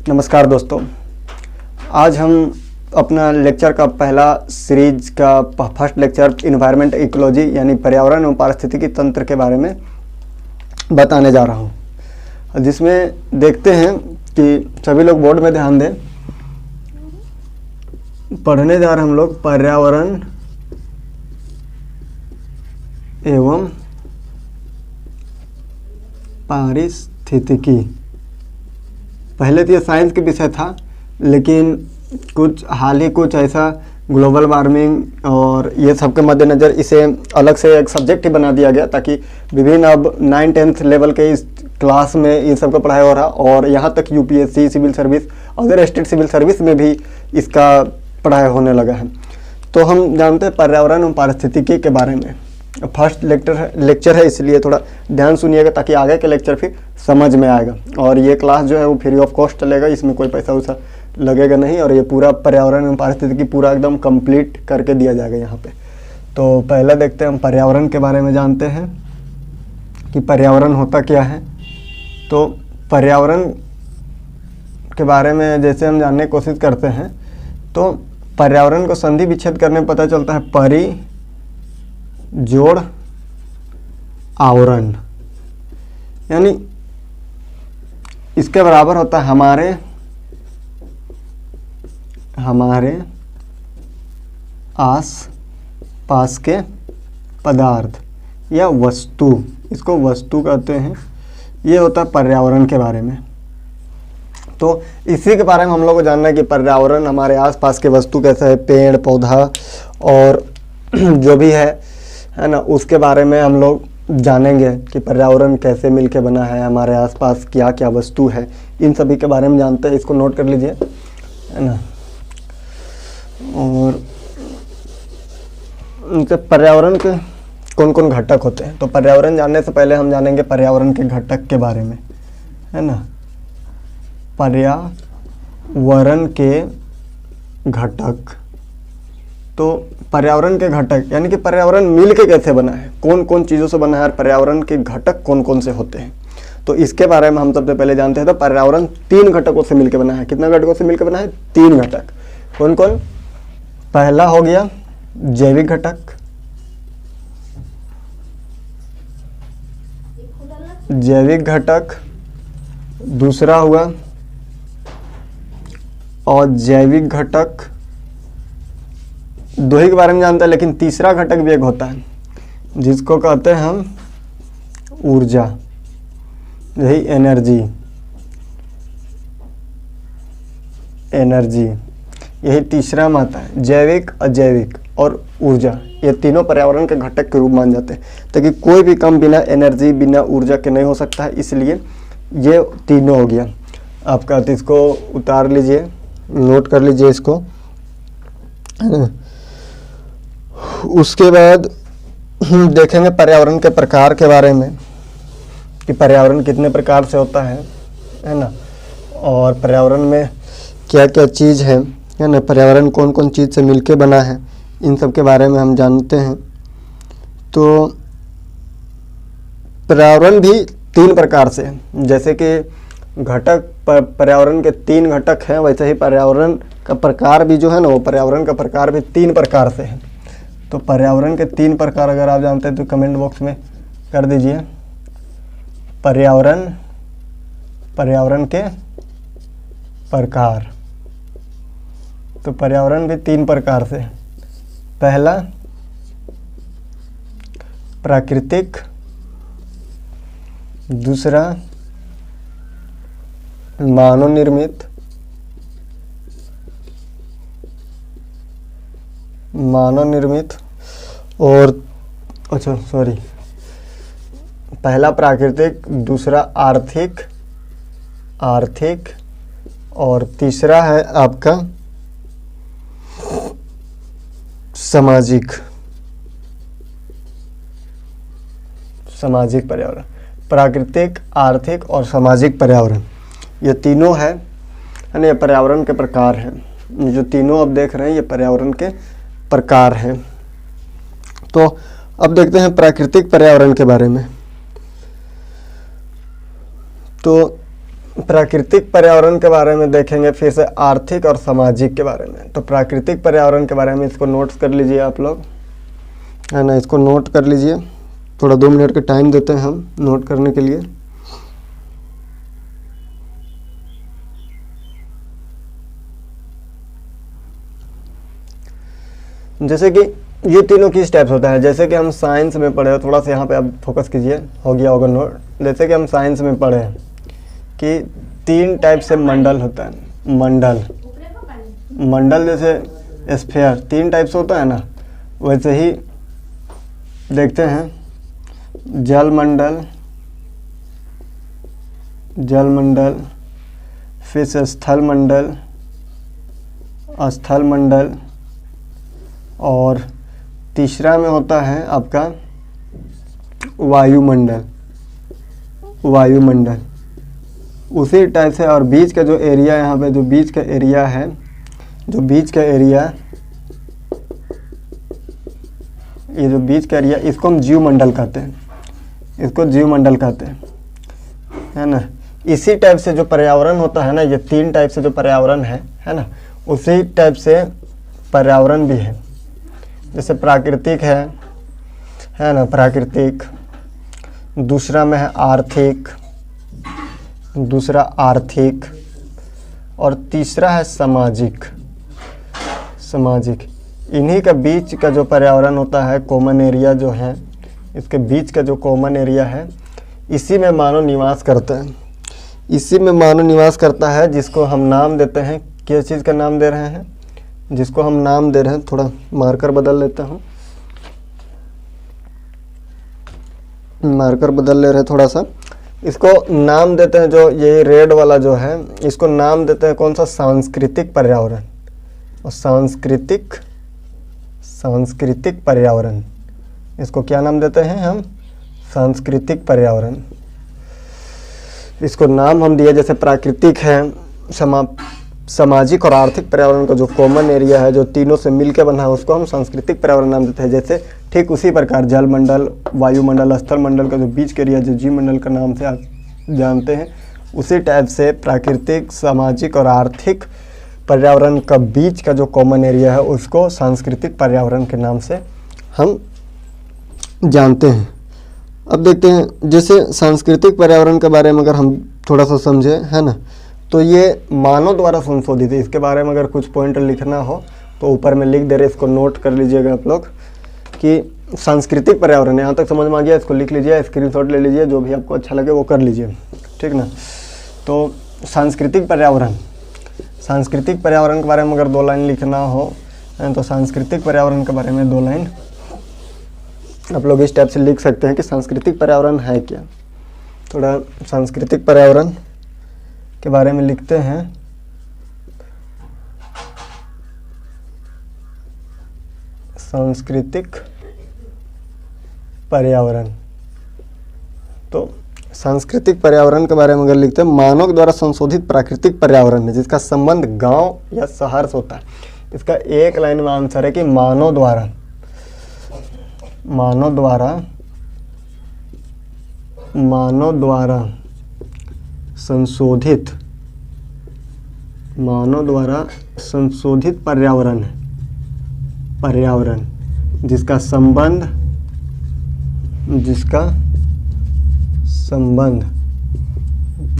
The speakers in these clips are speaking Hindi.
नमस्कार दोस्तों, आज हम अपना लेक्चर का पहला सीरीज का फर्स्ट लेक्चर इन्वायरमेंट इकोलॉजी यानी पर्यावरण एवं पारिस्थितिकी तंत्र के बारे में बताने जा रहा हूँ, जिसमें देखते हैं कि सभी लोग बोर्ड में ध्यान दें। पढ़ने जा रहे हैं हम लोग पर्यावरण एवं पारिस्थितिकी। पहले तो ये साइंस के विषय था, लेकिन हाल ही कुछ ऐसा ग्लोबल वार्मिंग और ये सब के मद्देनज़र इसे अलग से एक सब्जेक्ट ही बना दिया गया, ताकि विभिन्न अब 9-10th लेवल के इस क्लास में ये सब का पढ़ाई हो रहा, और यहाँ तक UPSC civil service, other state civil service में भी इसका पढ़ाई होने लगा है। तो हम जानते हैं पर्यावरण एवं पारिस्थितिकी के बारे में। फर्स्ट लेक्चर है, इसलिए थोड़ा ध्यान सुनिएगा ताकि आगे के लेक्चर फिर समझ में आएगा। और ये क्लास जो है वो फ्री ऑफ कॉस्ट चलेगा, इसमें कोई पैसा वैसा लगेगा नहीं, और ये पूरा पर्यावरण एवं पारिस्थितिकी पूरा एकदम कंप्लीट करके दिया जाएगा यहाँ पे। तो पहले देखते हैं, हम पर्यावरण के बारे में जानते हैं कि पर्यावरण होता क्या है। तो पर्यावरण के बारे में जैसे हम जानने की कोशिश करते हैं, तो पर्यावरण को संधि विच्छेद करने में पता चलता है परि जोड़ आवरण, यानी इसके बराबर होता है हमारे आस पास के पदार्थ या वस्तु, इसको वस्तु कहते हैं। ये होता है पर्यावरण के बारे में। तो इसी के बारे में हम लोग को जानना है कि पर्यावरण हमारे आसपास के वस्तु कैसे है, पेड़ पौधा और जो भी है ना, उसके बारे में हम लोग जानेंगे कि पर्यावरण कैसे मिलके बना है, हमारे आसपास क्या क्या वस्तु है, इन सभी के बारे में जानते हैं। इसको नोट कर लीजिए, है ना। और इनके पर्यावरण के कौन कौन घटक होते हैं, तो पर्यावरण जानने से पहले हम जानेंगे पर्यावरण के घटक के बारे में, है ना। पर्यावरण के घटक, तो पर्यावरण के घटक यानी कि पर्यावरण मिलके कैसे बना है, कौन कौन चीज़ों से बना है, और पर्यावरण के घटक कौन कौन से होते हैं, तो इसके बारे में हम सबसे पहले जानते हैं। तो पर्यावरण 3 घटकों से मिलकर बना है। कितना घटकों से मिलकर बना है? 3 घटक। कौन कौन? पहला हो गया जैविक घटक, जैविक घटक, दूसरा हुआ अजैविक घटक, 2 ही के बारे में जानते हैं, लेकिन तीसरा घटक भी एक होता है जिसको कहते हैं हम ऊर्जा, यही एनर्जी, यही तीसरा में आता है। जैविक, अजैविक और ऊर्जा, ये तीनों पर्यावरण के घटक के रूप मान जाते हैं, ताकि कोई भी काम बिना एनर्जी बिना ऊर्जा के नहीं हो सकता है, इसलिए ये तीनों हो गया आपका। तो इसको उतार लीजिए, नोट कर लीजिए इसको। उसके बाद देखेंगे पर्यावरण के प्रकार के बारे में कि पर्यावरण कितने प्रकार से होता है ना, और पर्यावरण में क्या क्या चीज़ है ना, पर्यावरण कौन कौन चीज़ से मिलके बना है, इन सब के बारे में हम जानते हैं। तो पर्यावरण भी 3 प्रकार से है, जैसे कि घटक पर्यावरण के 3 घटक हैं, वैसे ही पर्यावरण का प्रकार भी जो है ना, वो पर्यावरण का प्रकार भी 3 प्रकार से है। तो पर्यावरण के 3 प्रकार अगर आप जानते हैं तो कमेंट बॉक्स में कर दीजिए। पर्यावरण के प्रकार, तो पर्यावरण भी 3 प्रकार से है। पहला प्राकृतिक, दूसरा मानव निर्मित और पहला प्राकृतिक, दूसरा आर्थिक और तीसरा है आपका सामाजिक पर्यावरण। प्राकृतिक, आर्थिक और सामाजिक पर्यावरण, ये तीनों है ना, ये पर्यावरण के प्रकार हैं। जो तीनों अब देख रहे हैं ये पर्यावरण के प्रकार हैं। तो अब देखते हैं प्राकृतिक पर्यावरण के बारे में। तो प्राकृतिक पर्यावरण के बारे में देखेंगे, फिर से आर्थिक और सामाजिक के बारे में। तो प्राकृतिक पर्यावरण के बारे में इसको नोट्स कर लीजिए आप लोग, है ना, इसको नोट कर लीजिए। थोड़ा 2 मिनट का टाइम देते हैं हम नोट करने के लिए। जैसे कि ये तीनों किस टाइप से होता है, जैसे कि हम साइंस में पढ़े, थोड़ा सा यहाँ पे आप फोकस कीजिए, हो गया होगा नोट। जैसे कि हम साइंस में पढ़े कि 3 टाइप से मंडल होता है। मंडल जैसे स्फीयर 3 टाइप से होता है ना, वैसे ही देखते हैं जल मंडल, फिर से स्थल मंडल, और तीसरा में होता है आपका वायुमंडल। उसी टाइप से, और बीच का जो एरिया यहाँ पे, जो बीच का एरिया है, ये जो बीच का एरिया, इसको हम जीवमंडल कहते हैं, है ना। इसी टाइप से जो पर्यावरण होता है ना, ये 3 टाइप से जो पर्यावरण है ना, उसी टाइप से पर्यावरण भी है। जैसे प्राकृतिक है ना, प्राकृतिक, दूसरा में है आर्थिक, और तीसरा है सामाजिक। इन्हीं का बीच का जो पर्यावरण होता है, कॉमन एरिया जो है, इसके बीच का जो कॉमन एरिया है, इसी में मानव निवास करता है, जिसको हम नाम देते हैं, किस चीज़ का नाम दे रहे हैं, जिसको हम नाम दे रहे हैं, थोड़ा मार्कर बदल लेता हूँ, मार्कर बदल ले रहे हैं थोड़ा सा। इसको नाम देते हैं, जो ये रेड वाला जो है, इसको नाम देते हैं कौन सा, सांस्कृतिक पर्यावरण। और सांस्कृतिक पर्यावरण, इसको क्या नाम देते हैं हम, सांस्कृतिक पर्यावरण। इसको नाम हम दिए, जैसे प्राकृतिक है, सामाजिक और आर्थिक पर्यावरण का जो कॉमन एरिया है, जो तीनों से मिलकर बना है, उसको हम सांस्कृतिक पर्यावरण नाम देते हैं। जैसे ठीक उसी प्रकार जल मंडल, वायुमंडल, स्थल मंडल का जो बीच का एरिया, जो जीवमंडल का नाम से आप जानते हैं, उसी टाइप से प्राकृतिक, सामाजिक और आर्थिक पर्यावरण का बीच का जो कॉमन एरिया है, उसको सांस्कृतिक पर्यावरण के नाम से हम जानते हैं। अब देखते हैं, जैसे सांस्कृतिक पर्यावरण के बारे में अगर हम थोड़ा सा समझे, है ना, तो ये मानव द्वारा संशोधित है। इसके बारे में अगर कुछ पॉइंट लिखना हो तो ऊपर में लिख दे रहे, इसको नोट कर लीजिएगा आप लोग कि सांस्कृतिक पर्यावरण, यहाँ तक समझ में आ गया, इसको लिख लीजिए, स्क्रीनशॉट ले लीजिए, जो भी आपको अच्छा लगे वो कर लीजिए, ठीक ना। तो सांस्कृतिक पर्यावरण के बारे में अगर 2 लाइन लिखना हो तो सांस्कृतिक पर्यावरण के बारे में 2 लाइन आप लोग इस टाइप से लिख सकते हैं कि सांस्कृतिक पर्यावरण है क्या। थोड़ा सांस्कृतिक पर्यावरण के बारे में लिखते हैं। सांस्कृतिक पर्यावरण, तो सांस्कृतिक पर्यावरण के बारे में अगर लिखते हैं, मानव द्वारा संशोधित प्राकृतिक पर्यावरण है, जिसका संबंध गांव या शहर से होता है। इसका एक लाइन में आंसर है कि मानव द्वारा संशोधित पर्यावरण है, जिसका संबंध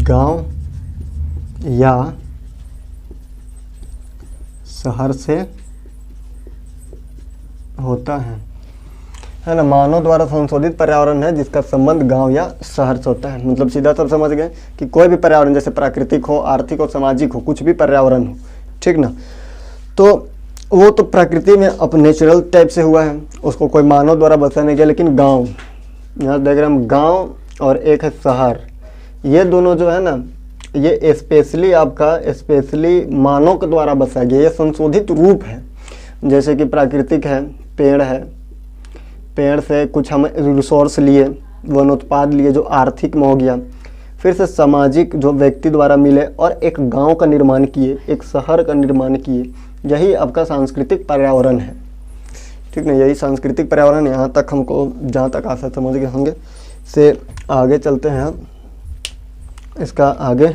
गांव या शहर से होता है ना। मानव द्वारा संशोधित पर्यावरण है जिसका संबंध गांव या शहर से होता है। मतलब सीधा सब समझ गए कि कोई भी पर्यावरण, जैसे प्राकृतिक हो, आर्थिक हो, सामाजिक हो, कुछ भी पर्यावरण हो, ठीक ना, तो वो तो प्रकृति में अब नेचुरल टाइप से हुआ है, उसको कोई मानव द्वारा बसा नहीं गया। लेकिन गांव, यहाँ देख रहे हैं हम, गांव और एक है शहर, ये दोनों जो है ना, ये स्पेशली मानव के द्वारा बसाया गया, ये संशोधित रूप है। जैसे कि प्राकृतिक है, पेड़ से कुछ हम रिसोर्स लिए, वन उत्पाद लिए, जो आर्थिक में हो गया। फिर से सामाजिक, जो व्यक्ति द्वारा मिले और एक गांव का निर्माण किए, एक शहर का निर्माण किए, यही आपका सांस्कृतिक पर्यावरण है, ठीक ना। यही सांस्कृतिक पर्यावरण, यहाँ तक हमको जहाँ तक आशा समझ गए होंगे। से आगे चलते हैं हम, इसका आगे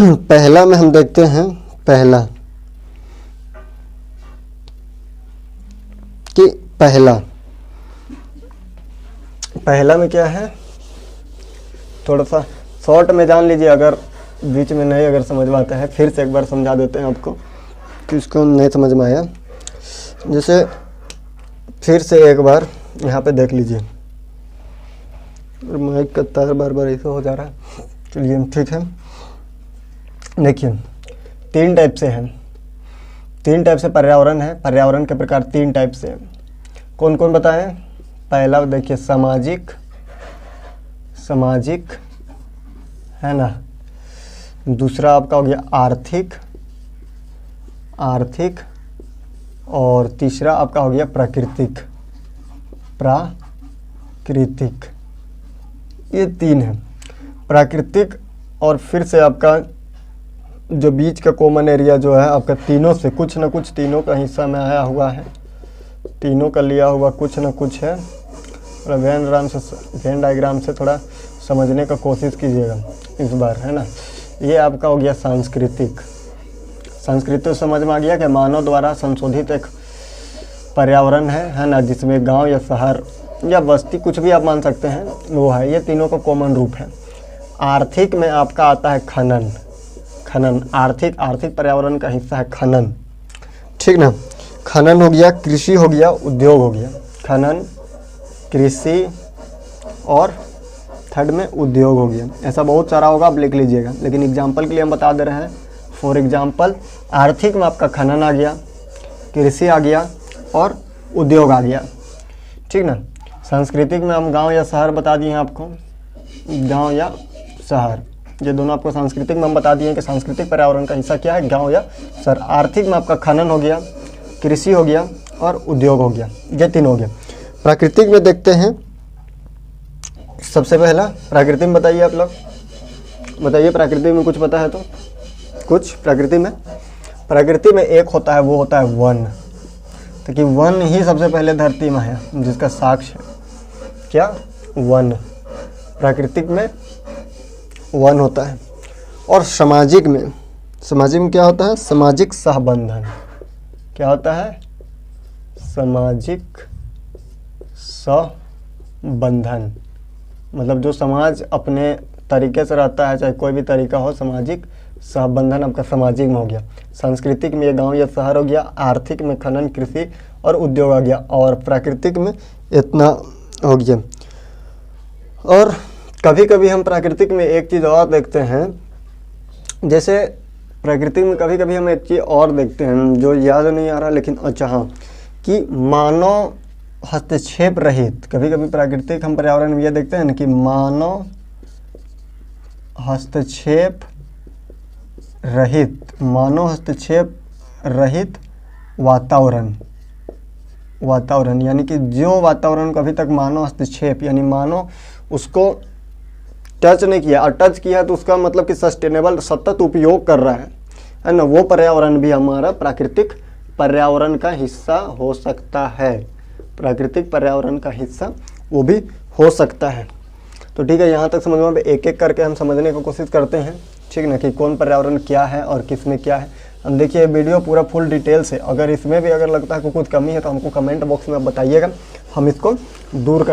पहला में हम देखते हैं पहला कि पहला में क्या है, थोड़ा सा शॉर्ट में जान लीजिए, अगर बीच में नहीं अगर समझ में आता है फिर से एक बार समझा देते हैं आपको कि इसको नहीं समझ में आया। जैसे फिर से एक बार यहाँ पे देख लीजिए, माइक का तार बार बार ऐसा हो जा रहा है, चलिए ठीक है। देखिए तीन टाइप से पर्यावरण है, पर्यावरण के प्रकार तीन टाइप से हैं। कौन कौन बताएं? पहला देखिए सामाजिक है ना, दूसरा आपका हो गया आर्थिक और तीसरा आपका हो गया प्राकृतिक। ये तीन है प्राकृतिक। और फिर से आपका जो बीच का कॉमन एरिया जो है आपका तीनों से कुछ ना कुछ, तीनों का हिस्सा में आया हुआ है, तीनों का लिया हुआ कुछ ना कुछ है। और वेन डायग्राम से थोड़ा समझने का कोशिश कीजिएगा इस बार, है ना। ये आपका हो गया सांस्कृतिक समझ में आ गया कि मानव द्वारा संशोधित एक पर्यावरण है ना, जिसमें गांव या शहर या बस्ती कुछ भी आप मान सकते हैं वो है। ये तीनों का कॉमन रूप है। आर्थिक में आपका आता है खनन। आर्थिक पर्यावरण का हिस्सा है खनन, ठीक ना। खनन हो गया, कृषि हो गया, उद्योग हो गया। खनन, कृषि और थर्ड में उद्योग हो गया। ऐसा बहुत सारा होगा, आप लिख लीजिएगा, लेकिन एग्जाम्पल के लिए हम बता दे रहे हैं। फॉर एग्जाम्पल आर्थिक में आपका खनन आ गया, कृषि आ गया और उद्योग आ गया, ठीक ना। सांस्कृतिक में हम गांव या शहर बता दिए हैं आपको, गांव या शहर, ये दोनों आपको सांस्कृतिक में हम बता दिए हैं कि सांस्कृतिक पर्यावरण का हिस्सा क्या है, गांव या शहर। आर्थिक में आपका खनन हो गया, कृषि हो गया और उद्योग हो गया, ये तीन हो गया। प्राकृतिक में देखते हैं, सबसे पहला प्राकृतिक में बताइए, आप लोग बताइए प्राकृतिक में कुछ पता है तो कुछ। प्रकृति में एक होता है, वो होता है वन। तो कि वन ही सबसे पहले धरती में है, जिसका साक्ष्य क्या, वन। प्राकृतिक में वन होता है। और सामाजिक में क्या होता है, सामाजिक सहबंधन। क्या होता है, सामाजिक सहबंधन, मतलब जो समाज अपने तरीके से रहता है, चाहे कोई भी तरीका हो, सामाजिक सहबंधन आपका सामाजिक में हो गया। सांस्कृतिक में ये गांव या शहर हो गया, आर्थिक में खनन, कृषि और उद्योग आ गया, और प्राकृतिक में इतना हो गया। और कभी कभी हम प्राकृतिक में एक चीज़ और देखते हैं, जैसे प्राकृतिक में कभी कभी हम एक चीज़ और देखते हैं जो याद नहीं आ रहा, लेकिन अच्छा हाँ, कि मानव हस्तक्षेप रहित, कभी कभी प्राकृतिक हम पर्यावरण में ये देखते हैं ना कि मानव हस्तक्षेप रहित वातावरण, यानी कि जो वातावरण को अभी तक मानव हस्तक्षेप यानी मानव उसको टच नहीं किया, और टच किया तो उसका मतलब कि सस्टेनेबल सतत उपयोग कर रहा है ना, वो पर्यावरण भी हमारा प्राकृतिक पर्यावरण का हिस्सा हो सकता है। प्राकृतिक पर्यावरण का हिस्सा वो भी हो सकता है। तो ठीक है, यहाँ तक समझ में एक एक करके हम समझने की कोशिश करते हैं, ठीक ना, कि कौन पर्यावरण क्या है और किसमें क्या है। हम देखिए वीडियो पूरा फुल डिटेल से, अगर इसमें भी अगर लगता है कि कुछ कमी है तो हमको कमेंट बॉक्स में बताइएगा, हम इसको दूर कर